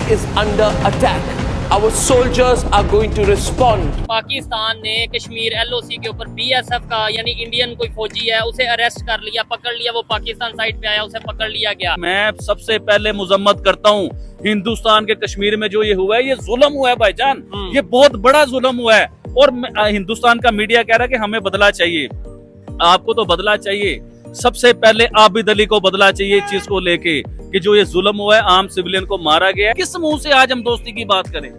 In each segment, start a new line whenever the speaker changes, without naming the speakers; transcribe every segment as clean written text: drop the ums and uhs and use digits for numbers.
is under attack. Our soldiers are going to respond.
Pakistan ने Kashmir LOC के ऊपर BSF का यानी इंडियन कोई फौजी है उसे अरेस्ट कर लिया, पकड़ लिया, वो पाकिस्तान साइड पे आया, उसे पकड़ लिया गया।
मैं सबसे पहले मुजम्मत करता हूँ हिंदुस्तान के कश्मीर में जो ये हुआ है, ये जुल्म हुआ है भाईजान, ये बहुत बड़ा जुल्म हुआ है। और हिंदुस्तान का मीडिया कह रहा है कि हमें बदला चाहिए, आपको तो बदला चाहिए। सबसे पहले आबिद अली को बदला चाहिए इस चीज को लेके कि जो ये जुल्म हुआ है, आम सिविलियन को मारा गया है। किस मुंह से आज हम दोस्ती की बात करें,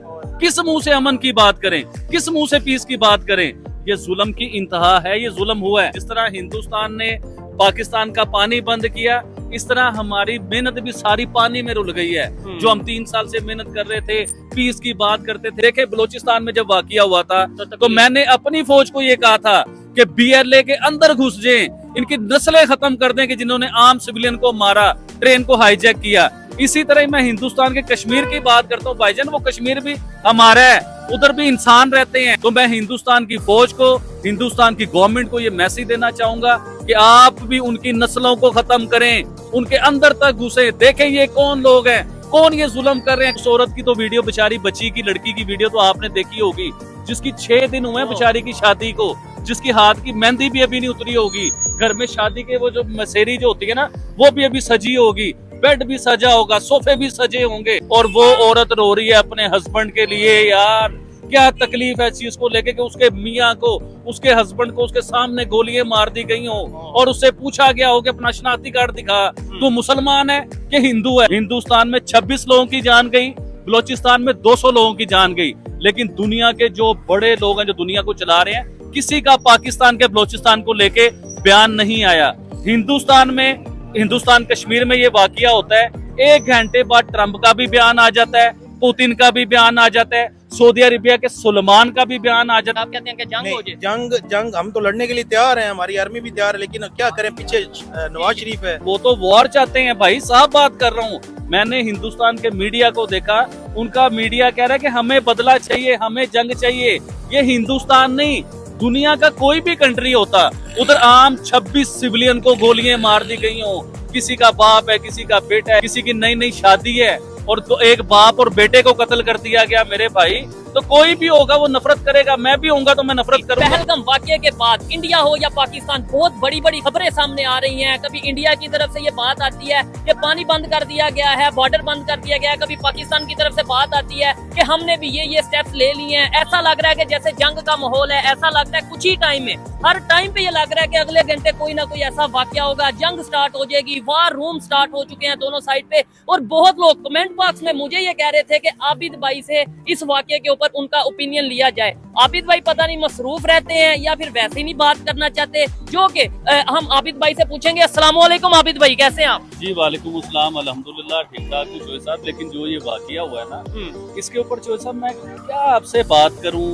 किस मुंह से अमन की बात करें, किस मुंह से पीस की बात करें? ये जुल्म की इंतहा है, ये जुल्म हुआ है। जिस तरह हिंदुस्तान ने पाकिस्तान का पानी बंद किया, इस तरह हमारी मेहनत भी सारी पानी में रुल गई है। जो हम 3 साल से मेहनत कर रहे थे, पीस की बात करते थे। देखे बलोचिस्तान में जब वाकया हुआ था तो मैंने अपनी फौज को ये कहा था कि BLA के अंदर घुस जाएं, इनकी नस्लें खत्म कर दें कि जिन्होंने आम सिविलियन को मारा, ट्रेन को हाईजैक किया। इसी तरह मैं हिंदुस्तान के कश्मीर की बात करता हूँ भाईजान, वो कश्मीर भी हमारा है, उधर भी इंसान रहते हैं। तो मैं हिंदुस्तान की फौज को, हिंदुस्तान की गवर्नमेंट को ये मैसेज देना चाहूंगा कि आप भी उनकी नस्लों को खत्म करें, उनके अंदर तक घुसे। देखें ये कौन लोग हैं, कौन ये जुल्म कर रहे हैं। उस औरत की तो वीडियो, बेचारी बच्ची की, लड़की की वीडियो तो आपने देखी होगी, जिसकी 6 दिन हुए बेचारी की शादी को, जिसकी हाथ की मेहंदी भी अभी नहीं उतरी होगी। घर में शादी के वो जो मसेरी जो होती है ना, वो भी अभी सजी होगी, बेड भी सजा होगा, सोफे भी सजे होंगे, और वो औरत रो रही है अपने हस्बैंड के लिए। यार क्या तकलीफ है इस चीज को लेके कि उसके मियाँ को, उसके हस्बैंड को उसके सामने गोलियां मार दी गई हो और उससे पूछा गया हो कि अपना शनाख्ती कार्ड दिखा, तू मुसलमान है कि हिंदू है। हिंदुस्तान में 26 लोगों की जान गई, बलोचिस्तान में 200 लोगों की जान गई। लेकिन दुनिया के जो बड़े लोग हैं, जो दुनिया को चला रहे हैं, किसी का पाकिस्तान के बलोचिस्तान को लेके बयान नहीं आया। हिंदुस्तान कश्मीर में ये वाकया होता है, 1 घंटे बाद ट्रंप का भी बयान आ जाता है, पुतिन का भी बयान आ जाता है, सऊदी अरेबिया के सुलेमान का भी बयान आ जाता है।
आप कहते हैं कि जंग हो जाए?
जंग हम तो लड़ने के लिए तैयार हैं, हमारी आर्मी भी तैयार है, लेकिन क्या करें, पीछे नवाज शरीफ है।
वो तो वॉर चाहते हैं भाई साहब, बात कर रहा हूँ। मैंने हिंदुस्तान के मीडिया को देखा, उनका मीडिया कह रहा है कि हमें बदला चाहिए, हमें जंग चाहिए। ये हिंदुस्तान नहीं, दुनिया का कोई भी कंट्री होता, उधर आम 26 सिविलियन को गोलियां मार दी गई हो। किसी का बाप है, किसी का बेटा है, किसी की नई नई शादी है, और तो एक बाप और बेटे को कत्ल कर दिया गया मेरे भाई। तो कोई भी होगा वो नफरत करेगा, मैं भी होऊंगा तो मैं नफरत करूंगा।
पहलगाम वाकये के बाद इंडिया हो या पाकिस्तान, बहुत बड़ी बड़ी खबरें सामने आ रही हैं। कभी इंडिया की तरफ से ये बात आती है कि पानी बंद कर दिया गया है, बॉर्डर बंद कर दिया गया है। कभी पाकिस्तान की तरफ से बात आती है कि हमने भी ये स्टेप्स ले लिए हैं। ऐसा लग रहा है कि जैसे जंग का माहौल है, ऐसा लग रहा है कुछ ही टाइम में, हर टाइम पे ये लग रहा है कि अगले घंटे कोई ना कोई ऐसा वाकया होगा, जंग स्टार्ट हो जाएगी। वार रूम स्टार्ट हो चुके हैं दोनों साइड पे, और बहुत लोग कमेंट बॉक्स में मुझे ये कह रहे थे कि आबिद भाई से इस वाकये के ऊपर उनका ओपिनियन लिया जाए। आबिद भाई पता नहीं मसरूफ रहते हैं या फिर वैसे ही नहीं बात करना चाहते, जो कि हम आबिद भाई से पूछेंगे। अस्सलाम वालेकुम आबिद भाई, कैसे हैं आप?
जी वालेकुम अस्सलाम, अल्हम्दुलिल्लाह ठीक ठाक हूँ चोई साहब। लेकिन जो ये वाकया हुआ है ना, इसके ऊपर चोई साहब मैं क्या आपसे बात करूँ,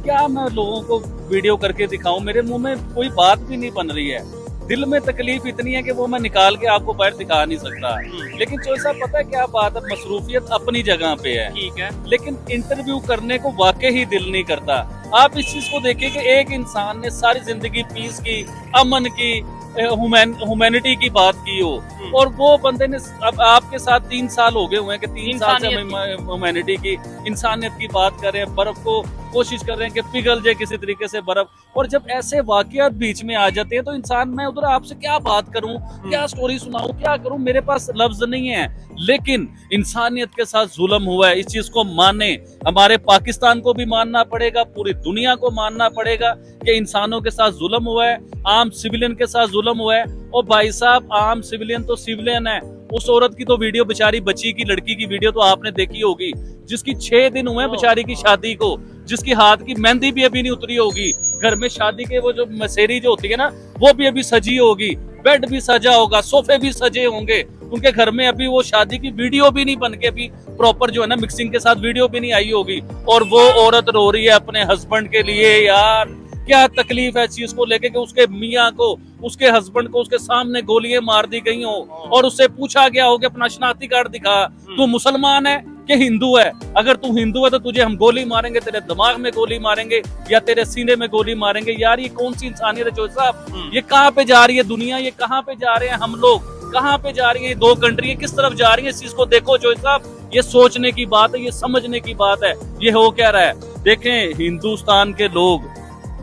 क्या मैं लोगों को वीडियो करके दिखाऊं? मेरे मुंह में कोई बात भी नहीं बन रही है, दिल में तकलीफ इतनी है कि वो मैं निकाल के आपको बाहर दिखा नहीं सकता। लेकिन चोई साहब पता है क्या बात है, मसरूफियत अपनी जगह पे है, ठीक है, लेकिन इंटरव्यू करने को वाकई ही दिल नहीं करता। आप इस चीज को देखिए कि एक इंसान ने सारी जिंदगी पीस की, अमन की, ह्यूमैनिटी की बात की हो, और वो बंदे ने अब आपके साथ 3 साल हो गए हुए हैं कि 3 साल से ह्यूमैनिटी की, इंसानियत की बात कर रहे हैं, बर्फ को कोशिश कर रहे हैं कि पिघल जाए किसी तरीके से बर्फ। और जब ऐसे वाकयात बीच में आ जाते हैं तो इंसान, मैं उधर आपसे क्या बात करूं, क्या स्टोरी सुनाऊं, क्या करूं, मेरे पास लफ्ज नहीं है। लेकिन इंसानियत के साथ जुल्म हुआ है, इस चीज को माने, हमारे पाकिस्तान को भी मानना पड़ेगा, पूरी दुनिया को मानना पड़ेगा कि इंसानों के साथ जुल्म हुआ है, आम सिविलियन के साथ जुल्म हुआ है। और भाई साहब, आम सिविलियन तो सिविलियन है। उस औरत की तो वीडियो, बेचारी बच्ची की, लड़की की वीडियो तो आपने देखी होगी, जिसकी 6 दिन हुए बेचारी की शादी को, जिसकी हाथ की मेहंदी भी अभी नहीं उतरी होगी। घर में शादी के वो जो मसेरी जो होती है ना, वो भी अभी सजी होगी, बेड भी सजा होगा, सोफे भी सजे होंगे। उनके घर में अभी वो शादी की वीडियो भी नहीं बन के, अभी प्रॉपर जो है ना मिक्सिंग के साथ वीडियो भी नहीं आई होगी, और वो औरत रो रही है अपने हस्बैंड के लिए। यार क्या तकलीफ है इस चीज को लेके कि उसके मियाँ को, उसके हस्बैंड को उसके सामने गोलियां मार दी गई हो, और उससे पूछा गया हो कि अपना शनाख्ती कार्ड दिखा, तू मुसलमान है कि हिंदू है? अगर तू हिंदू है तो तुझे हम गोली मारेंगे, तेरे दिमाग में गोली मारेंगे या तेरे सीने में गोली मारेंगे। यार ये कौन सी इंसानियत है चोई साहब? ये कहाँ पे जा रही है दुनिया, ये कहाँ पे जा रहे हैं हम लोग? कहाँ पे जा रही है, दो कंट्री किस तरफ जा रही है, इस चीज को देखो जो साहब। ये सोचने की बात है, ये समझने की बात है, ये हो क्या रहा है। देखें हिंदुस्तान के लोग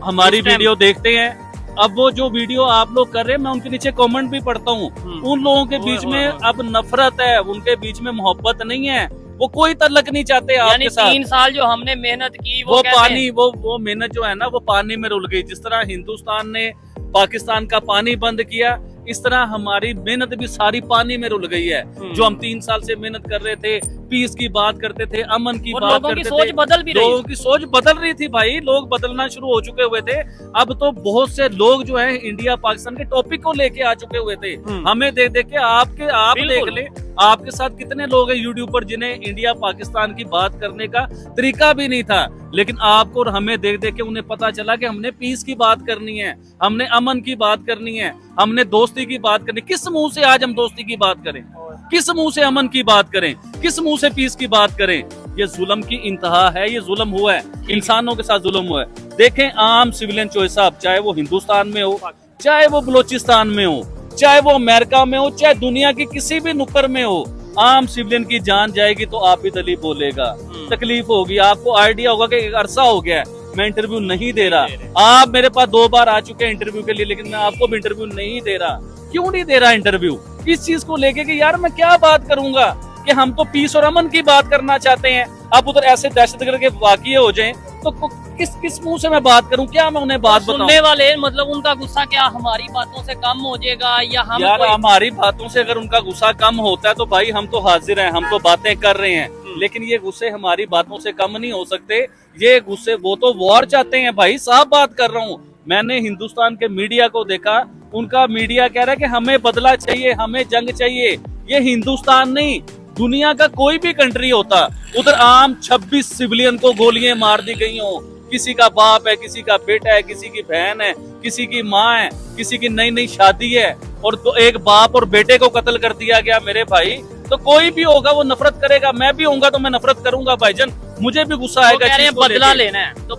हमारी वीडियो देखते हैं, अब वो जो वीडियो आप लोग कर रहे हैं मैं उनके नीचे कमेंट भी पढ़ता हूँ, उन लोगों के बीच में अब नफरत है, उनके बीच में मोहब्बत नहीं है, वो कोई तलक नहीं चाहते आपके साथ।
3 साल जो हमने मेहनत की
वो पानी वो मेहनत जो है ना वो पानी में रुल गई। जिस तरह हिंदुस्तान ने पाकिस्तान का पानी बंद किया, इस तरह हमारी मेहनत भी सारी पानी में रुल गई है। जो हम 3 साल से मेहनत कर रहे थे, पीस की बात करते थे, अमन की बात करते थे,
सोच बदल भी रही,
लोगों की सोच बदल रही थी भाई, लोग बदलना शुरू हो चुके हुए थे। अब तो बहुत से लोग जो है इंडिया पाकिस्तान के टॉपिक को लेके आ चुके हुए थे। हमें देख देख के आप देख ले, आपके साथ कितने लोग हैं यूट्यूब पर जिन्हें इंडिया पाकिस्तान की बात करने का तरीका भी नहीं था, लेकिन आपको और हमें देख देख के उन्हें पता चला कि हमने पीस की बात करनी है, हमने अमन की बात करनी है, हमने दोस्ती की बात करनी। किस मुंह से आज हम दोस्ती की बात करें, किस मुंह से अमन की बात करें, किस मुंह से पीस की बात करें। ये जुल्म की इंतहा है, ये जुल्म हुआ है, इंसानों के साथ जुल्म हुआ है। देखें आम सिविलियन चॉइस साहब, चाहे वो हिंदुस्तान में हो, चाहे वो बलोचिस्तान में हो, चाहे वो अमेरिका में हो, चाहे दुनिया की किसी भी नुक्कड़ में हो, आम सिविलियन की जान जाएगी तो आप भी दली बोलेगा, तकलीफ होगी। आपको आइडिया होगा कि एक अरसा हो गया है मैं इंटरव्यू नहीं दे रहा। आप मेरे पास 2 बार आ चुके हैं इंटरव्यू के लिए, लेकिन मैं आपको भी इंटरव्यू नहीं दे रहा। क्यों नहीं दे रहा इंटरव्यू? इस चीज को लेके कि यार मैं क्या बात करूंगा, कि हम तो पीस और अमन की बात करना चाहते हैं, अब उधर ऐसे दहशतगर्द के वाकये हो जाएं तो किस मुंह से मैं बात करूं, क्या मैं उन्हें बात बताऊं?
सुनने वाले मतलब उनका गुस्सा क्या हमारी बातों से कम हो जाएगा, या हम
यार हमारी बातों से अगर उनका गुस्सा कम होता है तो भाई हम तो हाजिर हैं, हम तो बातें कर रहे हैं, लेकिन ये गुस्से हमारी बातों से कम नहीं हो सकते। ये गुस्से, वो तो वॉर चाहते हैं भाई, साफ बात कर रहा हूँ। मैंने हिंदुस्तान के मीडिया को देखा, उनका मीडिया कह रहा है कि हमें बदला चाहिए, हमें जंग चाहिए। ये हिंदुस्तान नहीं, दुनिया का कोई भी कंट्री होता, उधर आम 26 सिविलियन को गोलियां मार दी गई हो, किसी का बाप है, किसी का बेटा है, किसी की बहन है, किसी की माँ है, किसी की नई नई शादी है, और तो एक बाप और बेटे को कत्ल कर दिया गया मेरे भाई। तो कोई भी होगा वो नफरत करेगा, मैं भी होऊंगा तो मैं नफरत करूंगा भाईजान, मुझे भी गुस्सा आएगा।
बदला लेना है तो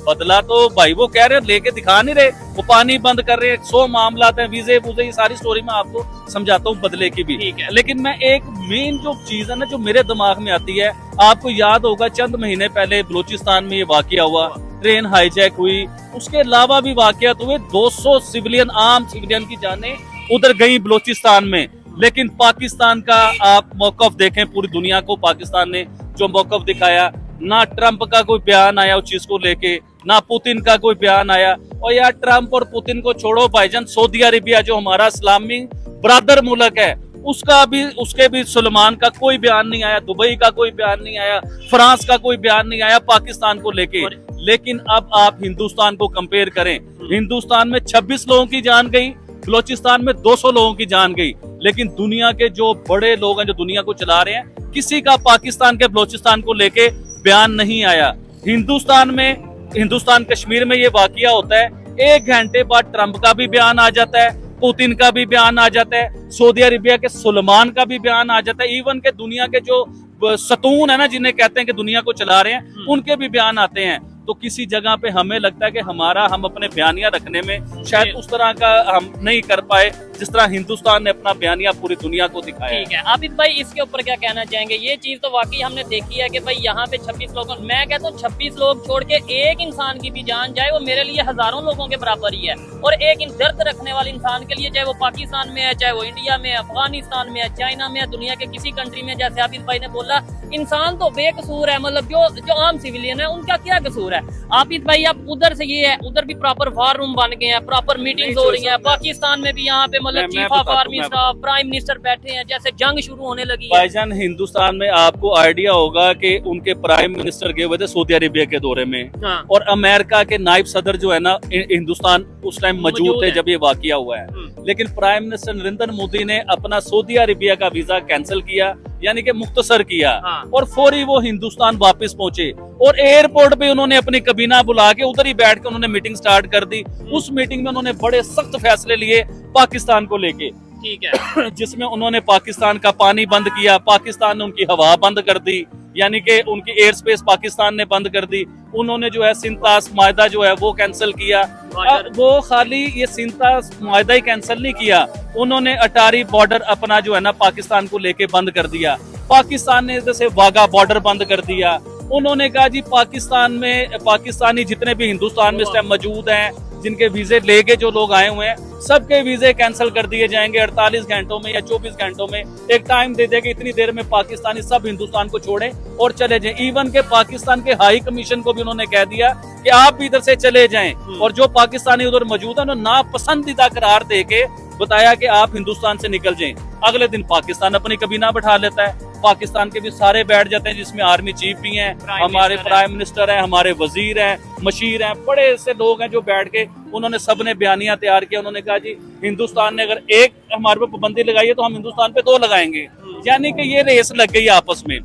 बदला तो भाई वो कह रहे हैं, लेके दिखा नहीं रहे, वो पानी बंद कर रहे हैं, 100 मामला हैं, वीजे वूजे, ये सारी स्टोरी मैं आपको समझाता हूँ बदले की भी। लेकिन मैं एक मेन जो चीज है ना जो मेरे दिमाग में आती है, आपको याद होगा चंद महीने पहले बलूचिस्तान में ये वाकया हुआ, ट्रेन हाईजैक हुई, उसके अलावा भी वाकयात हुए, 200 सिविलियन, आम सिविलियन की जानें उधर गई बलूचिस्तान में। लेकिन पाकिस्तान का आप मौकफ देखें, पूरी दुनिया को पाकिस्तान ने जो मौकफ दिखाया, ना ट्रंप का कोई बयान आया उस चीज को लेके, ना पुतिन का कोई बयान आया। और यार ट्रंप और पुतिन को छोड़ो भाईजान, सऊदी अरेबिया जो हमारा इस्लामी ब्रदर मुल्क है, उसके भी सलमान का कोई बयान नहीं आया, दुबई का कोई बयान नहीं आया, फ्रांस का कोई बयान नहीं आया पाकिस्तान को लेके। लेकिन अब आप हिंदुस्तान को कंपेयर करें, हिंदुस्तान में 26 लोगों की जान गई, बलोचिस्तान में 200 लोगों की जान गई। लेकिन दुनिया के जो बड़े लोग हैं जो दुनिया को चला रहे हैं, किसी का पाकिस्तान के बलोचिस्तान को लेके बयान नहीं आया। हिंदुस्तान कश्मीर में ये वाकया होता है, 1 घंटे बाद ट्रंप का भी बयान आ जाता है, पुतिन का भी बयान आ जाता है, सऊदी अरेबिया के सलमान का भी बयान आ जाता है, इवन के दुनिया के जो सतून है ना जिन्हें कहते हैं कि दुनिया को चला रहे हैं, उनके भी बयान आते हैं। तो किसी जगह पे हमें लगता है कि हम अपने बयानिया रखने में शायद उस तरह का हम नहीं कर पाए जिस तरह हिंदुस्तान ने अपना बयानिया पूरी दुनिया को दिखाया।
ठीक है आबिद भाई, इसके ऊपर क्या कहना चाहेंगे? ये चीज तो वाकई हमने देखी है कि भाई यहाँ पे 26 लोगों, मैं कहता हूँ 26 लोग छोड़ के एक इंसान की भी जान जाए वो मेरे लिए हजारों लोगों के बराबर ही है। और एक दर्द रखने वाले इंसान के लिए, चाहे वो पाकिस्तान में है, चाहे वो इंडिया में, अफगानिस्तान में है, चाइना में है, दुनिया के किसी कंट्री में, जैसे आबिद भाई ने बोला, इंसान तो बेकसूर है, मतलब जो आम सिविलियन है उनका क्या कसूर है? आबिद भाई अब उधर से ये है, उधर भी प्रॉपर वार रूम बन गए हैं, प्रॉपर मीटिंग्स हो रही हैं, पाकिस्तान में भी यहाँ पे मतलब chief of army staff, prime minister बैठे हैं, जैसे जंग शुरू होने लगी है।
भाईजान हिंदुस्तान में आपको आइडिया होगा कि उनके प्राइम मिनिस्टर गए हुए थे सऊदी अरेबिया के दौरे में, और अमेरिका के नायब सदर जो है ना हिंदुस्तान उस टाइम मौजूद थे जब ये वाकया हुआ है। लेकिन प्राइम मिनिस्टर नरेंद्र मोदी ने अपना सऊदी अरेबिया का वीजा कैंसिल किया, यानी कि मुख्तसर किया, और फौरी वो हिंदुस्तान वापस पहुंचे, और एयरपोर्ट पे उन्होंने अपनी कबीना बुला के उधर ही बैठ के उन्होंने मीटिंग स्टार्ट कर दी। उस मीटिंग में उन्होंने बड़े सख्त फैसले लिए पाकिस्तान को लेके,
ठीक है,
जिसमें उन्होंने पाकिस्तान का पानी बंद किया, पाकिस्तान ने उनकी हवा बंद कर दी, यानी कि उनकी एयर स्पेस पाकिस्तान ने बंद कर दी। उन्होंने जो है सिंतास मायदा जो है वो कैंसिल किया। अब वो खाली ये सिंतास मायदा ही कैंसिल नहीं किया, उन्होंने अटारी बॉर्डर अपना जो है ना पाकिस्तान को लेके बंद कर दिया। पाकिस्तान ने जैसे वाघा बॉर्डर बंद कर दिया। उन्होंने कहा जी पाकिस्तान में पाकिस्तानी जितने भी हिंदुस्तान में इस टाइम मौजूद हैं, जिनके वीजे लेके जो लोग आए हुए हैं, सबके वीजे कैंसिल कर दिए जाएंगे 48 घंटों में या 24 घंटों में। एक टाइम दे देगा इतनी देर में पाकिस्तानी सब हिंदुस्तान को छोड़े और चले जाएं। इवन के पाकिस्तान के हाई कमीशन को भी उन्होंने कह दिया कि आप भी इधर से चले जाएं, और जो पाकिस्तानी उधर मौजूद है उन्होंने नापसंदीदा करार देके बताया कि आप हिंदुस्तान से निकल जाएं। अगले दिन पाकिस्तान अपनी कबीना बैठा लेता है, पाकिस्तान के भी सारे बैठ जाते हैं, जिसमें आर्मी चीफ भी हैं, हमारे प्राइम मिनिस्टर हैं, हमारे वजीर हैं, मशीर हैं, बड़े ऐसे लोग हैं जो बैठ के उन्होंने सबने बयानिया तैयार किया। उन्होंने कहा जी हिंदुस्तान ने अगर एक हमारे पे पाबंदी लगाई है तो हम हिंदुस्तान पे 2 लगाएंगे। यानी कि ये रेस लग गई आपस में।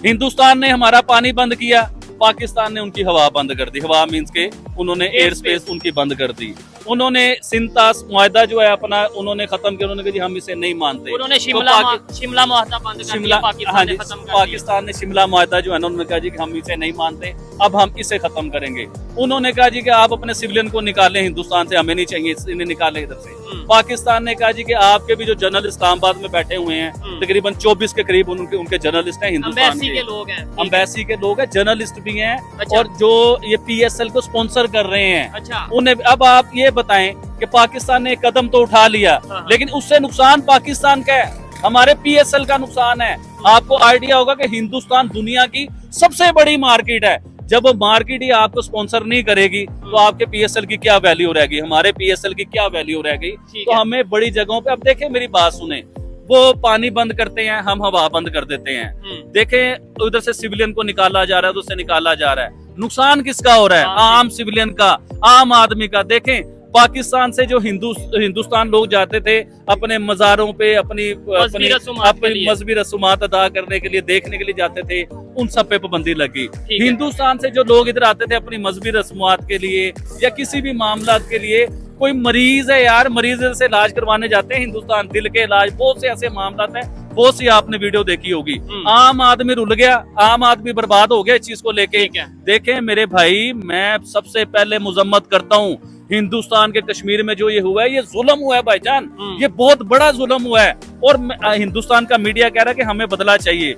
हिंदुस्तान ने हमारा पानी बंद किया, पाकिस्तान ने उनकी हवा बंद कर दी। हवा मींस के उन्होंने एयर स्पेस उनकी बंद कर दी। उन्होंने सिंतास मुआहदा जो है अपना उन्होंने खत्म किया। उन्होंने कहा जी हम इसे नहीं मानते।
उन्होंने शिमला मुआहदा बंद कर दिया,
पाकिस्तान ने शिमला मुआहदा जो है ना उन्होंने कहा जी कि हम इसे नहीं मानते, अब हम इसे खत्म करेंगे। उन्होंने कहा जी कि आप अपने सिविलियन को निकालें हिंदुस्तान से, हमें नहीं चाहिए, इन्हें निकालें इधर से। पाकिस्तान ने कहा जी कि आपके भी जो जर्नलिस्ट इस्लामाबाद में बैठे हुए हैं, तकरीबन 24 के करीब उनके जर्नलिस्ट हैं हिंदुस्तान के लोग हैं, अम्बेसी के लोग हैं, जर्नलिस्ट भी हैं। और जो ये PSL को स्पॉन्सर कर रहे हैं उन्हें अब आप ये बताएं कि पाकिस्तान ने एक कदम तो उठा लिया, लेकिन उससे नुकसान पाकिस्तान का है, हमारे PSL का नुकसान है। आपको आइडिया होगा कि हिंदुस्तान दुनिया की सबसे बड़ी मार्केट है। जब वो मार्केट ही आपको स्पॉन्सर नहीं करेगी तो आपके PSL की क्या वैल्यू रहेगी, हमारे PSL की क्या वैल्यू रहेगी। तो हमें बड़ी जगहों पे, अब देखें मेरी बात सुने, वो पानी बंद करते हैं, हम हवा बंद कर देते हैं। देखें उधर से सिविलियन को निकाला जा रहा है, उधर से निकाला जा रहा है, नुकसान किसका हो रहा है? आम सिविलियन का, आम आदमी का। देखें पाकिस्तान से जो हिंदुस्तान लोग जाते थे अपने मज़ारों पे अपनी मजहबी रसूमात अदा करने के लिए, देखने के लिए जाते थे, उन सब पे पाबंदी लगी। हिंदुस्तान से जो लोग इधर आते थे अपनी मजहबी रसूमात के लिए या किसी भी मामला के लिए, कोई मरीज है यार, मरीज से इलाज करवाने जाते हैं हिंदुस्तान, दिल के इलाज, बहुत से ऐसे मामला है, बहुत सी आपने वीडियो देखी होगी। आम आदमी रुल गया, आम आदमी बर्बाद हो गया इस चीज को लेके। देखें मेरे भाई, मैं सबसे पहले मजम्मत करता हूँ हिंदुस्तान के कश्मीर में जो ये हुआ है, ये जुल्म हुआ है भाईजान, ये बहुत बड़ा जुल्म हुआ है। और हिंदुस्तान का मीडिया कह रहा है कि हमें बदला चाहिए,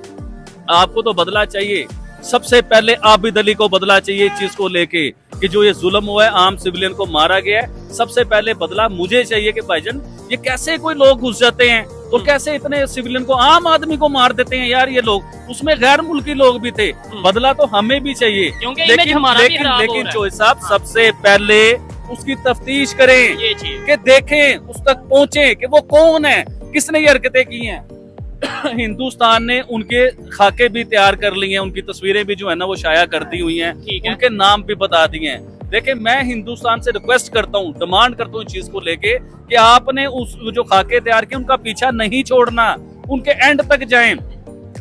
आपको तो बदला चाहिए। सबसे पहले आबिद अली को बदला चाहिए इस चीज को लेके कि जो ये जुल्म हुआ है, आम सिविलियन को मारा गया है, सबसे पहले बदला मुझे चाहिए कि भाईजान ये कैसे कोई लोग घुस जाते हैं और कैसे इतने सिविलियन को, आम आदमी को मार देते हैं यार ये लोग, उसमें गैर मुल्की लोग भी थे। बदला तो हमें भी चाहिए, लेकिन चौधरी साहब सबसे पहले उसकी तफ्तीश करें कि देखें, उस तक पहुंचे कि वो कौन है, किसने ये हरकतें की हैं। हिंदुस्तान ने उनके खाके भी तैयार कर लिए हैं, उनकी तस्वीरें भी जो है ना वो शाया कर दी हुई हैं, उनके नाम भी बता दिए हैं। देखिए मैं हिंदुस्तान से रिक्वेस्ट करता हूँ, डिमांड करता हूँ इस चीज को लेके कि आपने उस जो खाके तैयार किए उनका पीछा नहीं छोड़ना, उनके एंड तक जाएं,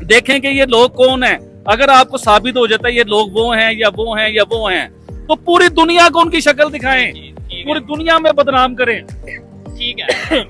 देखें कि ये लोग कौन है। अगर आपको साबित हो जाता है ये लोग वो हैं या वो हैं या वो हैं, तो पूरी दुनिया को उनकी शक्ल दिखाएं, पूरी दुनिया में बदनाम करें।
ठीक है।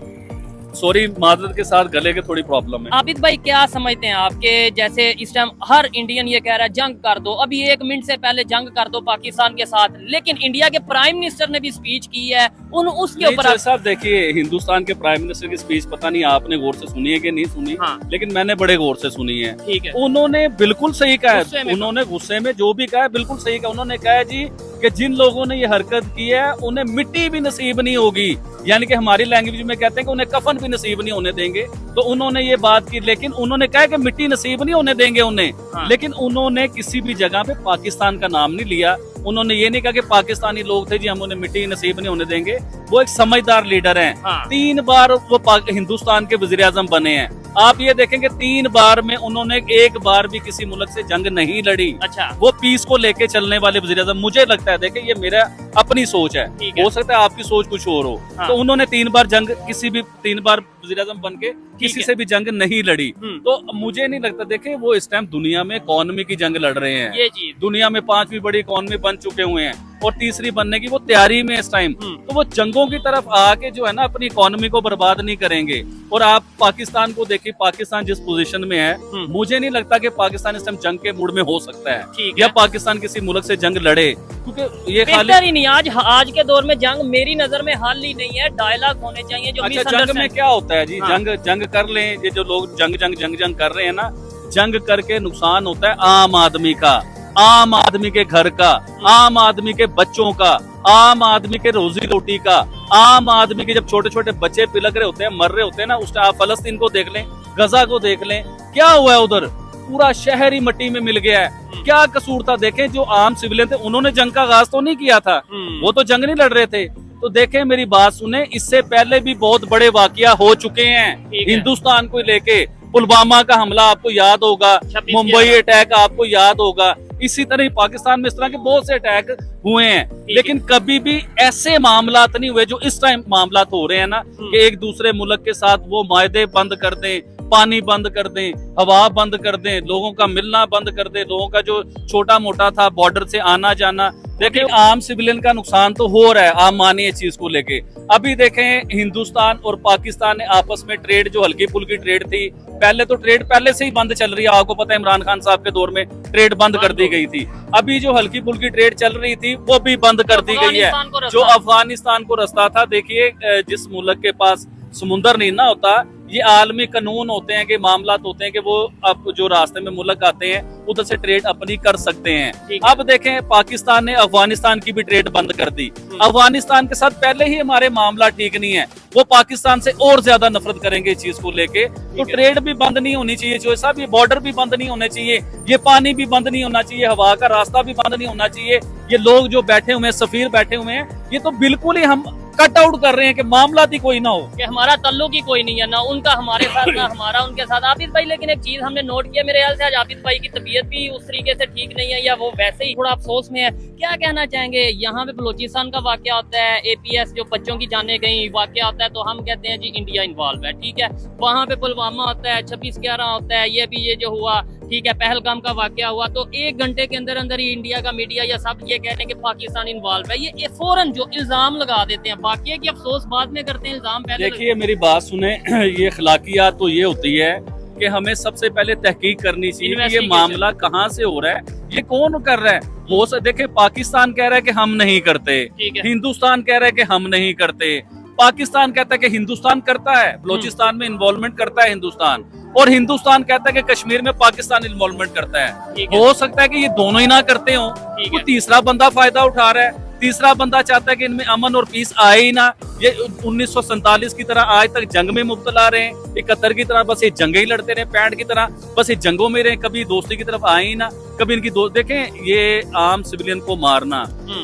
सॉरी, माजरत के साथ गले के थोड़ी प्रॉब्लम है।
आबिद भाई क्या समझते हैं आपके, जैसे इस टाइम हर इंडियन ये कह रहा है जंग कर दो, अभी 1 मिनट से पहले जंग कर दो पाकिस्तान के साथ, लेकिन इंडिया के प्राइम मिनिस्टर ने भी स्पीच की है उसके ऊपर।
साहब देखिए, हिंदुस्तान के प्राइम मिनिस्टर की स्पीच पता नहीं आपने गौर से सुनी है कि नहीं सुनी, लेकिन मैंने बड़े गौर से सुनी है।
ठीक है।
उन्होंने बिल्कुल सही कहा है, उन्होंने गुस्से में जो भी कहा है बिल्कुल सही कहा। उन्होंने कहा जी कि जिन लोगों ने ये हरकत की है उन्हें मिट्टी भी नसीब नहीं होगी, यानी कि हमारी लैंग्वेज में कहते हैं कि उन्हें कफन भी नसीब नहीं होने देंगे। तो उन्होंने ये बात की, लेकिन उन्होंने कहा कि मिट्टी नसीब नहीं होने देंगे उन्हें, लेकिन उन्होंने किसी भी जगह पे पाकिस्तान का नाम नहीं लिया। उन्होंने ये नहीं कहा कि पाकिस्तानी लोग थे जी हम उन्हें मिट्टी नसीब नहीं होने देंगे। वो एक समझदार लीडर हैं। 3 बार वो हिंदुस्तान के वजीर आजम बने हैं। आप ये देखेंगे 3 बार में उन्होंने 1 बार भी किसी मुल्क से जंग नहीं लड़ी।
अच्छा।
वो पीस को लेके चलने वाले वजीर आजम, मुझे लगता है, देखें ये मेरा अपनी सोच है, हो सकता है आपकी सोच कुछ और हो। तो उन्होंने 3 बार जंग, किसी भी 3 बार वजीर आजम बन के किसी से भी जंग नहीं लड़ी। तो मुझे नहीं लगता, देखें वो इस टाइम दुनिया में इकोनॉमी की जंग लड़ रहे हैं, दुनिया में 5वीं बड़ी इकोनॉमी बन चुके हुए हैं। और तीसरी बनने की वो तैयारी में इस टाइम। तो वो जंगों की तरफ आके जो है ना अपनी इकोनॉमी को बर्बाद नहीं करेंगे। और आप पाकिस्तान को देखिए, पाकिस्तान जिस पोजीशन में है, मुझे नहीं लगता कि पाकिस्तान इस टाइम जंग के मूड में हो सकता है या पाकिस्तान किसी मुल्क से जंग लड़े, क्योंकि ये खाली
ही नहीं। आज के दौर में जंग मेरी नजर में हल ही नहीं है, डायलॉग होने चाहिए जो
अच्छा जंग में क्या होता है जी? जंग कर लें, ये जो लोग जंग कर रहे हैं ना, जंग करके नुकसान होता है आम आदमी का, आम आदमी के घर का, आम आदमी के बच्चों का, आम आदमी के रोजी रोटी का, आम आदमी के जब छोटे छोटे बच्चे पिलक रहे होते हैं, मर रहे होते हैं ना, उस टाइम आप फलस्तीन को देख लें, गजा को देख लें, क्या हुआ है उधर? पूरा शहर ही मिट्टी में मिल गया है। क्या कसूर था? देखें जो आम सिविलियन थे उन्होंने जंग का आगाज तो नहीं किया था, वो तो जंग नहीं लड़ रहे थे। तो देखें मेरी बात सुने, इससे पहले भी बहुत बड़े वाकया हो चुके हैं हिंदुस्तान को लेके। पुलवामा का हमला आपको याद होगा, मुंबई अटैक आपको याद होगा, इसी तरह ही पाकिस्तान में इस तरह के बहुत से अटैक हुए हैं, लेकिन कभी भी ऐसे मामलात नहीं हुए जो इस टाइम मामलात हो रहे हैं ना, कि एक दूसरे मुल्क के साथ वो मायदे बंद कर दें, पानी बंद कर दें, हवा बंद कर दें, लोगों का मिलना बंद कर दें, लोगों का जो छोटा मोटा था बॉर्डर से आना जाना। देखिए आम सिविलियन का नुकसान तो हो रहा है, आप मानिए इस चीज को लेके। अभी देखें हिंदुस्तान और पाकिस्तान ने आपस में ट्रेड, जो हल्की फुल्की ट्रेड थी, पहले तो ट्रेड पहले से ही बंद चल रही है, आपको पता है इमरान खान साहब के दौर में ट्रेड बंद कर दी गई थी। अभी जो हल्की फुल्की ट्रेड चल रही थी वो भी बंद कर दी गई है। जो अफगानिस्तान को रास्ता था, देखिए जिस मुल्क के पास समुंदर नहीं ना होता, ये आलमी कानून होते हैं कि मामलात होते हैं कि वो अब जो रास्ते में मुल्क आते हैं उधर से ट्रेड अपनी कर सकते हैं। अब देखें पाकिस्तान ने अफगानिस्तान की भी ट्रेड बंद कर दी। अफगानिस्तान के साथ पहले ही हमारे मामला ठीक नहीं है, वो पाकिस्तान से और ज्यादा नफरत करेंगे इस चीज को लेके। तो ट्रेड भी बंद नहीं होनी चाहिए, जो साहब ये बॉर्डर भी बंद नहीं होने चाहिए, ये पानी भी बंद नहीं होना चाहिए, हवा का रास्ता भी बंद नहीं होना चाहिए। ये लोग जो बैठे हुए हैं, सफीर बैठे हुए हैं, ये तो बिल्कुल ही हम कट आउट कर रहे हैं कि मामला ही कोई ना हो, कि
हमारा ताल्लुक ही कोई नहीं है, ना उनका हमारे साथ ना हमारा उनके साथ। आबिद भाई, लेकिन एक चीज हमने नोट किया, मेरे ख्याल से आज आबिद भाई की तबीयत भी उस तरीके से ठीक नहीं है, या वो वैसे ही थोड़ा अफसोस में है। क्या कहना चाहेंगे? यहाँ पे बलोचिस्तान का वाकया होता है, APS जो बच्चों की जाने गई वाकया होता है, तो हम कहते हैं जी इंडिया इन्वॉल्व है, ठीक है। वहाँ पे पुलवामा होता है, 26/11 होता है, ये जो हुआ, ठीक है, पहलगाम का वाकया हुआ, तो 1 घंटे के अंदर अंदर ही इंडिया का मीडिया या सब ये कह रहे हैं कि पाकिस्तान इन्वॉल्व है। ये फौरन जो इल्जाम लगा देते हैं, बाकी है कि अफसोस बाद में करते हैं, इल्जाम पहले।
देखिए मेरी बात सुने, ये अखलाकियात तो ये होती है कि हमें सबसे पहले तहकीक करनी चाहिए कि ये मामला कहाँ से हो रहा है, ये कौन कर रहा है। वो देखे पाकिस्तान कह रहा है कि हम नहीं करते, हिंदुस्तान कह रहा है कि हम नहीं करते, पाकिस्तान कहता है कि हिंदुस्तान करता है, बलोचिस्तान में इन्वॉल्वमेंट करता है हिंदुस्तान, और हिंदुस्तान कहता है कि कश्मीर में पाकिस्तान इन्वॉल्वमेंट करता है। हो सकता है कि ये दोनों ही ना करते हो, तो तीसरा बंदा फायदा उठा रहा है, तीसरा बंदा चाहता है कि इनमें अमन और पीस आए ही ना। ये 1947 की तरह आज तक जंग में मुब्तला रहे, 71 की तरह बस ये जंगे ही लड़ते रहे, 65 की तरह बस ये जंगों में रहे, कभी दोस्ती की तरफ आए ही ना, कभी इनकी दोस्त। देखें ये आम सिविलियन को मारना,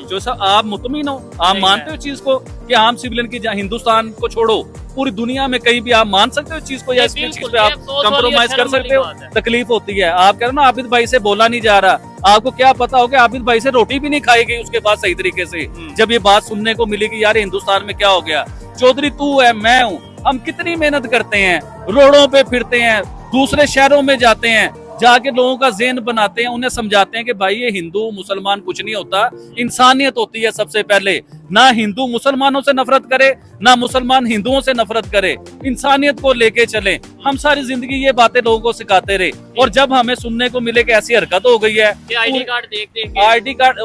जो सब आप मुतमिन हो, आप मानते हो चीज को कि आम सिविलियन की, हिंदुस्तान को छोड़ो पूरी दुनिया में कहीं भी आप मान सकते हो चीज को, या इसकी चीज पे आप कंप्रोमाइज कर सकते हो? तकलीफ होती है। आप कह रहे हो ना आबिद भाई से बोला नहीं जा रहा, आपको क्या पता हो कि आबिद भाई से रोटी भी नहीं खाई गई उसके बाद सही तरीके से, जब ये बात सुनने को मिली कि यार हिंदुस्तान में क्या हो गया। चौधरी तू है, मैं हूँ, हम कितनी मेहनत करते हैं, रोडों पे फिरते हैं, दूसरे शहरों में जाते हैं, जाके लोगों का ज़हन बनाते हैं, उन्हें समझाते हैं कि भाई ये हिंदू मुसलमान कुछ नहीं होता, इंसानियत होती है सबसे पहले। ना हिंदू मुसलमानों से नफरत करे, ना मुसलमान हिंदुओं से नफरत करे, इंसानियत को लेके चले। हम सारी जिंदगी ये बातें लोगों को सिखाते रहे, और जब हमें सुनने को मिले कि ऐसी हरकत हो गई है,
ID कार्ड देख
ID कार्ड,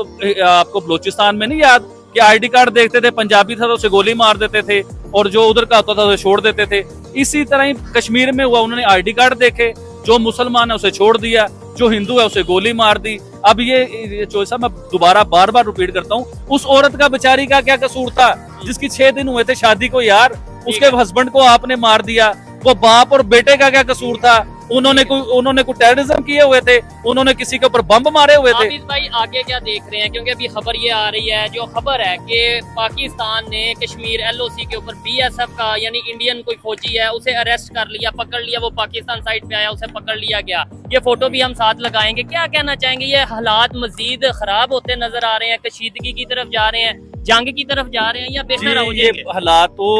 आपको बलोचिस्तान में नहीं याद कि ID कार्ड देखते थे, पंजाबी था तो उसे गोली मार देते थे, और जो उधर का होता था उसे छोड़ देते थे। इसी तरह ही कश्मीर में हुआ, उन्होंने ID कार्ड देखे, जो मुसलमान है उसे छोड़ दिया, जो हिंदू है उसे गोली मार दी। अब ये जो मैं दोबारा बार बार रिपीट करता हूँ, उस औरत का बेचारी का क्या कसूर था जिसकी 6 दिन हुए थे शादी को, यार उसके हस्बैंड को आपने मार दिया। वो बाप और बेटे का क्या कसूर था? उन्होंने कोई टेररिज्म किए हुए थे, उन्होंने किसी के ऊपर बम मारे हुए थे।
आबिद भाई आगे क्या देख रहे हैं? क्योंकि अभी खबर ये आ रही है, जो खबर है कि पाकिस्तान ने कश्मीर LOC के ऊपर BSF का यानी इंडियन कोई फौजी है उसे अरेस्ट कर लिया, पकड़ लिया, वो पाकिस्तान साइड पे आया, उसे पकड़ लिया गया। ये फोटो भी हम साथ लगाएंगे। क्या कहना चाहेंगे? ये हालात मजीद खराब होते नजर आ रहे हैं, कशीदगी की तरफ जा रहे हैं, जंग की तरफ जा रहे हैं, या बेहतर हो जाएंगे?
ये हालात तो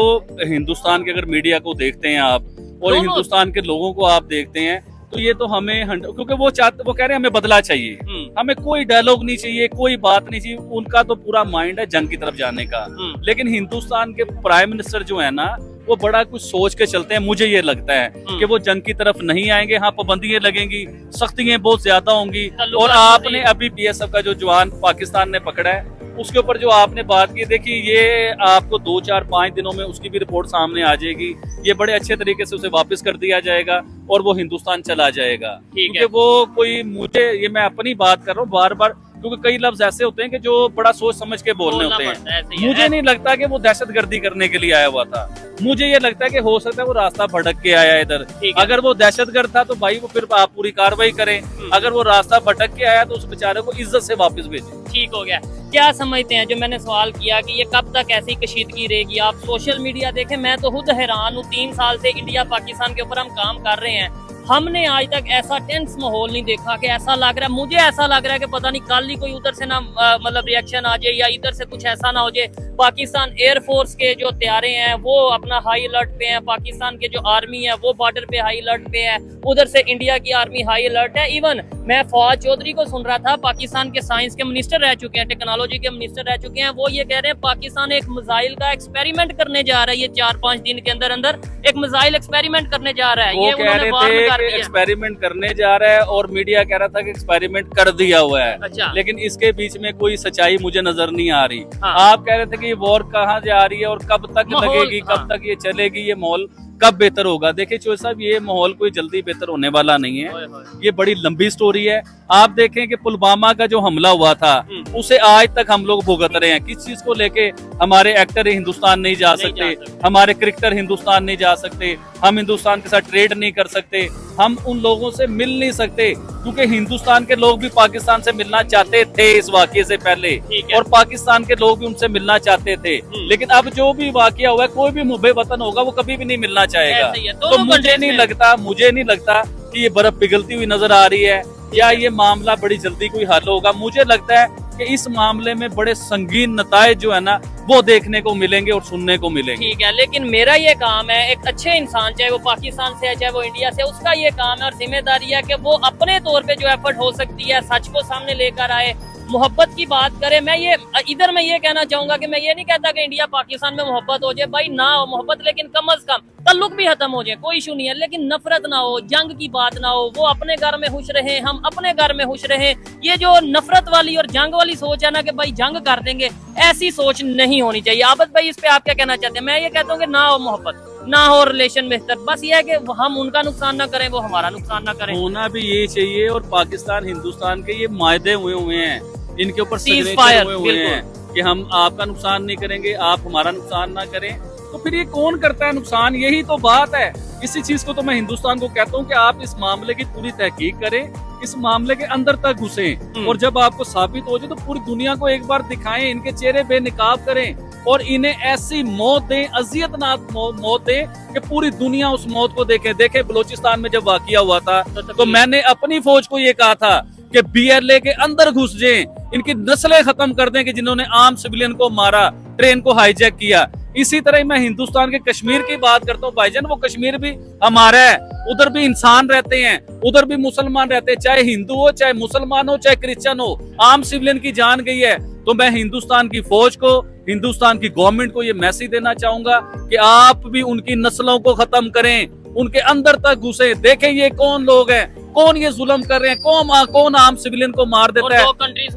हिंदुस्तान के अगर मीडिया को देखते हैं आप और हिंदुस्तान के लोगों को आप देखते हैं, तो ये तो हमें क्योंकि वो कह रहे हैं हमें बदला चाहिए, हमें कोई डायलॉग नहीं चाहिए, कोई बात नहीं चाहिए। उनका तो पूरा माइंड है जंग की तरफ जाने का। लेकिन हिंदुस्तान के प्राइम मिनिस्टर जो है ना, वो बड़ा कुछ सोच के चलते हैं। मुझे ये लगता है कि वो जंग की तरफ नहीं आएंगे। हाँ, पाबंदियां लगेंगी, सख्तियां बहुत ज्यादा होंगी। और आपने अभी बीएसएफ का जो जवान पाकिस्तान ने पकड़ा है, उसके ऊपर जो आपने बात की, देखिए ये आपको 2, 4, 5 दिनों में उसकी भी रिपोर्ट सामने आ जाएगी। ये बड़े अच्छे तरीके से उसे वापस कर दिया जाएगा और वो हिंदुस्तान चला जाएगा। क्योंकि वो कोई, मुझे ये मैं अपनी बात कर रहा हूँ बार बार, क्योंकि कई लफ्ज ऐसे होते हैं कि जो बड़ा सोच समझ के बोलने होते हैं। मुझे नहीं लगता कि वो दहशतगर्दी करने के लिए आया हुआ था। मुझे ये लगता है कि हो सकता है वो रास्ता भटक के आया इधर। अगर वो दहशतगर्द था तो भाई वो फिर आप पूरी कार्रवाई करें। अगर वो रास्ता भटक के आया तो उस बेचारे को इज्जत से वापस भेजें।
ठीक हो गया। क्या समझते हैं, जो मैंने सवाल किया कि ये कब तक ऐसी कशीदगी रहेगी? आप सोशल मीडिया देखें, मैं तो खुद हैरान हूँ। 3 साल से इंडिया पाकिस्तान के ऊपर हम काम कर रहे हैं, हमने आज तक ऐसा टेंस माहौल नहीं देखा कि ऐसा लग रहा है, मुझे ऐसा लग रहा है कि पता नहीं कल ही कोई उधर से ना मतलब रिएक्शन आ जाए या इधर से कुछ ऐसा ना हो जाए। पाकिस्तान एयरफोर्स के जो तैयारे हैं वो अपना हाई अलर्ट पे हैं, पाकिस्तान के जो आर्मी है वो बॉर्डर पे हाई अलर्ट पे है, उधर से इंडिया की आर्मी हाई अलर्ट है। इवन मैं फवाद चौधरी को सुन रहा था, पाकिस्तान के साइंस के मिनिस्टर रह चुके हैं, टेक्नोलॉजी के मिनिस्टर रह चुके हैं, वो ये कह रहे हैं पाकिस्तान एक मिसाइल का एक्सपेरिमेंट करने जा रहा है। ये 4-5 दिन के अंदर अंदर एक मिसाइल एक्सपेरिमेंट करने जा रहा है।
वो
ये
कह रहे थे कि एक्सपेरिमेंट करने जा रहा है और मीडिया कह रहा था कि एक्सपेरिमेंट कर दिया हुआ है।
अच्छा।
लेकिन इसके बीच में कोई सच्चाई मुझे नजर नहीं आ रही।
हाँ।
आप कह रहे थे कि ये वॉर कहाँ जा रही है और कब तक लगेगी, कब तक ये चलेगी, ये माहौल कब बेहतर होगा। देखिए चौधरी साहब, ये माहौल कोई जल्दी बेहतर होने वाला नहीं है। ये बड़ी लंबी स्टोरी है। आप देखें कि पुलवामा का जो हमला हुआ था उसे आज तक हम लोग भुगत रहे हैं। किस चीज को लेके? हमारे एक्टर हिंदुस्तान नहीं जा सकते, हमारे क्रिकेटर हिंदुस्तान नहीं जा सकते, हम हिंदुस्तान के साथ ट्रेड नहीं कर सकते, हम उन लोगों से मिल नहीं सकते, क्योंकि हिंदुस्तान के लोग भी पाकिस्तान से मिलना चाहते थे इस वाकये से पहले, और पाकिस्तान के लोग भी उनसे मिलना चाहते थे। लेकिन अब जो भी वाकया हुआ है, कोई भी मुबे वतन होगा वो कभी भी नहीं मिलना चाहेगा। तो मुझे नहीं लगता कि ये बर्फ पिघलती हुई नजर आ रही है या ये मामला बड़ी जल्दी कोई हल होगा। मुझे लगता है कि इस मामले में बड़े संगीन नताए जो है ना वो देखने को मिलेंगे और सुनने को मिलेंगे।
ठीक है, लेकिन मेरा ये काम है, एक अच्छे इंसान चाहे वो पाकिस्तान से है चाहे वो इंडिया से, उसका ये काम है और जिम्मेदारी है कि वो अपने तौर पे जो एफर्ट हो सकती है सच को सामने लेकर आए, मोहब्बत की बात करे। मैं ये कहना चाहूंगा कि मैं ये नहीं कहता कि इंडिया पाकिस्तान में मोहब्बत हो जाए, भाई ना हो मोहब्बत, लेकिन कम अज कम ताल्लुक भी खत्म हो जाए, कोई इशू नहीं है, लेकिन नफरत ना हो, जंग की बात ना हो, वो अपने घर में खुश रहे, हम अपने घर में खुश रहे। ये जो नफरत वाली और जंग वाली सोच है ना कि भाई जंग कर देंगे, ऐसी सोच नहीं होनी चाहिए। आबद भाई, इस पे आप क्या कहना चाहते हैं? मैं ये कहता हूँ कि ना हो मोहब्बत, ना हो रिलेशन बेहतर, बस ये है कि हम उनका नुकसान ना करें, वो हमारा नुकसान ना करें।
होना भी ये चाहिए। और पाकिस्तान हिंदुस्तान के ये मायदे हुए हैं, इनके ऊपर
सिग्नेचर
हुए हैं कि हम आपका नुकसान नहीं करेंगे, आप हमारा नुकसान ना करें। तो फिर ये कौन करता है नुकसान? यही तो बात है। इसी चीज को तो मैं हिंदुस्तान को कहता हूँ कि आप इस मामले की पूरी तहकीक करें, इस मामले के अंदर तक घुसें, और जब आपको साबित हो जाए तो पूरी दुनिया को एक बार दिखाएं, इनके चेहरे बेनकाब करें और इन्हें ऐसी मौत दें, अजियतनाक मौत दें कि पूरी दुनिया उस मौत को देखे। बलोचिस्तान में जब वाकया हुआ था तो मैंने अपनी फौज को ये कहा था कि BLA के अंदर घुस जाएं, इनकी नस्लें खत्म कर दें कि जिन्होंने आम सिविलियन को मारा, ट्रेन को हाईजैक किया। इसी तरह मैं हिंदुस्तान के कश्मीर की बात करता हूँ भाईजान, वो कश्मीर भी हमारा है, उधर भी इंसान रहते हैं, उधर भी मुसलमान रहते हैं, चाहे हिंदू हो, चाहे मुसलमान हो, चाहे क्रिश्चियन हो, आम सिविलियन की जान गई है। तो मैं हिंदुस्तान की फौज को, हिंदुस्तान की गवर्नमेंट को ये मैसेज देना चाहूंगा कि आप भी उनकी नस्लों को खत्म करें, उनके अंदर तक घुसे, देखें ये कौन लोग हैं, कौन ये जुल्म कर रहे हैं, कौन आम सिविलियन को मार देता है,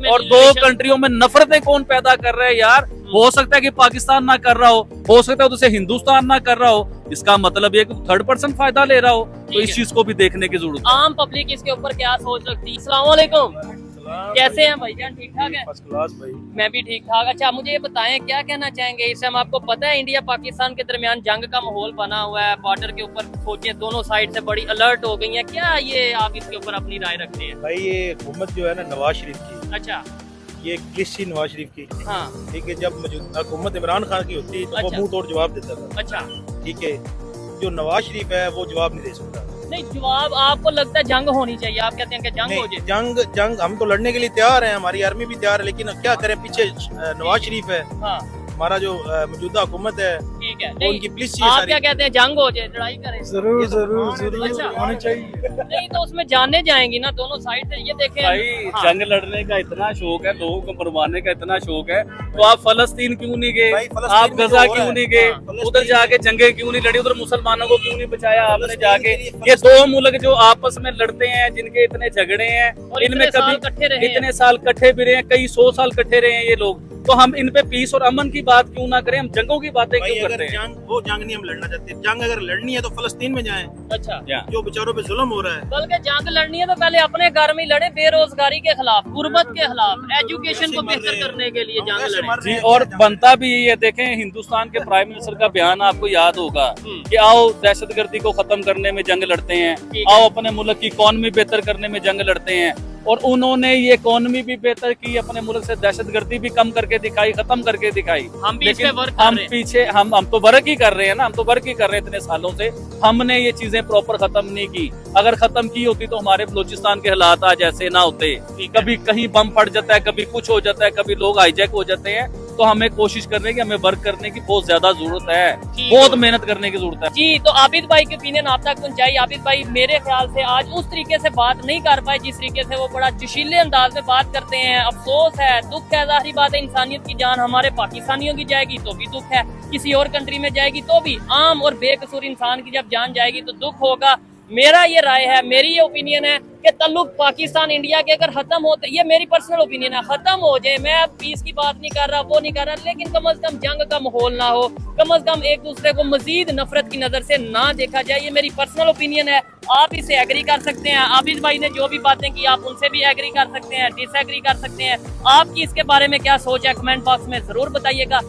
और 2 कंट्रियों में नफरतें कौन पैदा कर रहे हैं। यार हो सकता है कि पाकिस्तान ना कर रहा हो सकता है तो हिंदुस्तान ना कर रहा हो, इसका मतलब ये थर्ड पर्सन फायदा ले रहा हो। तो इस चीज को भी देखने की जरूरत है।
आम पब्लिक इसके ऊपर क्या सोच रखती है? अस्सलाम वालेकुम, कैसे हैं भाईजान? ठीक ठाक है?
फर्स्ट क्लास भाई।
मैं भी ठीक ठाक। अच्छा, मुझे ये बताएं, क्या कहना चाहेंगे इस टाइम? आपको पता है इंडिया पाकिस्तान के दरमियान जंग का माहौल बना हुआ है, बॉर्डर के ऊपर फौजें दोनों साइड से बड़ी अलर्ट हो गई हैं, क्या ये आप इसके ऊपर अपनी राय रखते हैं?
भाई ये हुकूमत जो है ना नवाज शरीफ की,
अच्छा,
ये लिस्ट थी नवाज शरीफ की।
हाँ,
ठीक है, जब मौजूदा हुकूमत इमरान खान की होती तो वो
अच्छा।
मुंह तोड़ जवाब देता था।
अच्छा,
ठीक है, जो नवाज शरीफ है वो जवाब नहीं दे सकता।
नहीं, जवाब आपको लगता है जंग होनी चाहिए? आप कहते हैं कि जंग हो जाए?
जंग हम तो लड़ने के लिए तैयार हैं, हमारी आर्मी भी तैयार है, लेकिन क्या करें, पीछे नवाज शरीफ है।
हाँ,
हमारा जो मौजूदा हुकूमत है
ठीक है,
वो
नहीं,
उनकी पुलिस चाहिए
आप
सारी।
क्या कहते हैं, जंग हो जाए, लड़ाई करें?
जरूर जरूर जरूर
अच्छा।
होनी चाहिए।
नहीं तो उसमें जाने जाएंगी ना दोनों साइड से, ये देखें।
भाई
हाँ।
जंग लड़ने का इतना शौक है, लोगों को मरवाने का इतना शौक है, तो आप फलस्तीन क्यों नहीं गए?
भाई, फलस्तीन
आप
में
गजा
जो हो
क्यों
रहा
नहीं
है,
गए?
हाँ,
उधर जाके जंगे क्यों नहीं लड़ी? उधर मुसलमानों को क्यों नहीं बचाया आपने
फलस्तीन
जाके?
के लिए
ये दो मुल्क जो आपस में लड़ते हैं, जिनके इतने झगड़े हैं,
और
इनमें
इतने साल
कभी
इकट्ठे रहे हैं।
इतने साल इकट्ठे भी रहे हैं, कई 100 साल इकट्ठे रहे हैं ये लोग, तो हम इन पे पीस और अमन की बात क्यों ना करें? हम जंगों की बातें
भाई
क्यों
अगर
करते हैं?
जंग, वो जंग नहीं हम लड़ना चाहते। जंग अगर लड़नी है तो फलस्तीन में जाएं,
अच्छा,
जो बेचारों पे जुल्म हो रहा है।
बल्कि जंग लड़नी है तो पहले अपने घर में ही लड़े, बेरोजगारी के खिलाफ, गुर्बत के खिलाफ, एजुकेशन को बेहतर करने के लिए जंग लड़े।
जी, और बनता भी यही है। देखें, हिंदुस्तान के प्राइम मिनिस्टर का बयान आपको याद होगा कि आओ दहशतगर्दी को खत्म करने में जंग लड़ते हैं,
ठीक है।
आओ अपने मुल्क की इकॉनमी बेहतर करने में जंग लड़ते हैं, और उन्होंने ये इकॉनमी भी बेहतर की, अपने मुल्क से दहशतगर्दी भी कम करके दिखाई, खत्म करके दिखाई।
हम भी इस पे
लेकिन
वर्क कर
हम
रहे हैं।
पीछे, हम तो वर्क ही कर रहे हैं ना, हम तो वर्क ही कर रहे हैं इतने सालों से। हमने ये चीजें प्रॉपर खत्म नहीं की। अगर खत्म की होती तो हमारे बलूचिस्तान के हालात आज ऐसे ना होते। कभी कहीं बम फट जाता है, कभी कुछ हो जाता है, कभी लोग हाईजैक हो जाते हैं। तो हमें कोशिश करने की, हमें वर्क करने की बहुत ज्यादा जरूरत है,
ठीक
बहुत
है।
मेहनत करने की जरूरत है।
जी, तो आबिद भाई की ओपिनियन आप तक पहुंचाई। आबिद भाई मेरे ख्याल से आज उस तरीके से बात नहीं कर पाए जिस तरीके से वो बड़ा जोशीले अंदाज में बात करते हैं। अफसोस है, दुख है, जाहिर बात है, इंसानियत की जान हमारे पाकिस्तानियों की जाएगी तो भी दुख है, किसी और कंट्री में जाएगी तो भी। आम और बेकसूर इंसान की जब जान जाएगी तो दुख होगा। मेरा ये राय है, मेरी ये ओपिनियन है कि ताल्लुक पाकिस्तान इंडिया के अगर खत्म होते, ये मेरी पर्सनल ओपिनियन है, खत्म हो जाए, मैं अब पीस की बात नहीं कर रहा, वो नहीं कर रहा, लेकिन कम से कम जंग का माहौल ना हो, कम से कम एक दूसरे को मजीद नफरत की नजर से ना देखा जाए। ये मेरी पर्सनल ओपिनियन है, आप इसे एग्री कर सकते हैं। आबिद भाई ने जो भी बातें की आप उनसे भी एग्री कर सकते हैं, डिसएग्री कर सकते हैं। आपकी इसके बारे में क्या सोच है, कमेंट बॉक्स में जरूर बताइएगा।